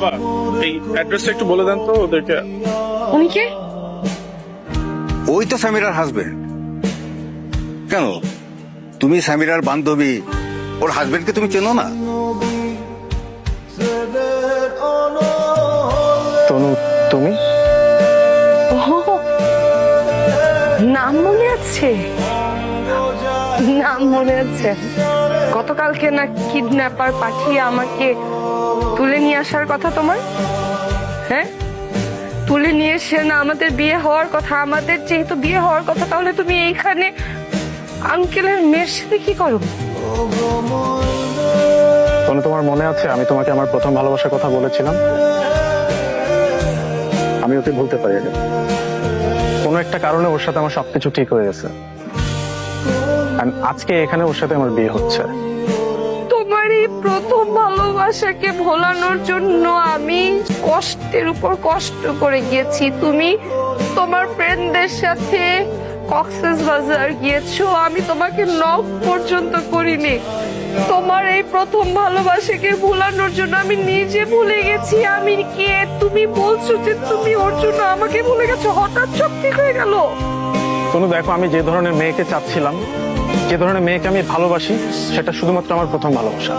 বাবা এই অ্যাড্রেসটা একটু বলে দেন তো ওদেরকে। উনি কে? ওই তো সামিরার হাজবেন্ড। কেন, তুমি সামিরার বান্ধবী, ওর হাজবেন্ডকে তুমি চেনো না? তনু, তুমি? ও, নাম মনে আছে, নাম মনে আছে। গতকালকে না কিডন্যাপার পাঠিয়ে আমাকে তুলে নিয়ে আসার কথা তোমার। হ্যাঁ, তুলে নিয়ে এসে না আমাদের বিয়ে হওয়ার কথা, আমাদের যেহেতু বিয়ে হওয়ার কথা, তাহলে তুমি এইখানে আঙ্কেলের মেয়ের সাথে কি করো? তনু, তোমার মনে আছে আমি তোমাকে আমার প্রথম ভালোবাসার কথা বলেছিলাম? আমি ওকে ভুলতে পারি না। কোনো একটা কারণে ওর সাথে আমার সবকিছু ঠিক হয়ে গেছে। আজকে এখানে ওর সাথে আমার বিয়ে হচ্ছে। তোমার এই প্রথম ভালোবাসাকে ভোলানোর জন্য আমি কষ্টের উপর কষ্ট করে গিয়েছি। তুমি তোমার ফ্রেন্ডদের সাথে কক্সবাজার গিয়েছো, আমি তোমাকে নক পর্যন্ত করিনি। তোমার এই প্রথম ভালোবাসাকে ভোলানোর জন্য আমি নিজে ভুলে গেছি আমি কে। তুমি বলছো যে তুমি ওর জন্য আমাকে ভুলে গেছো, হঠাৎ সব ঠিক হয়ে গেল। তনু দেখো, আমি যে ধরনের মেয়েকে চাচ্ছিলাম, যে ধরনের মেয়েকে আমি ভালোবাসি, সেটা শুধুমাত্র আমার প্রথম ভালোবাসা।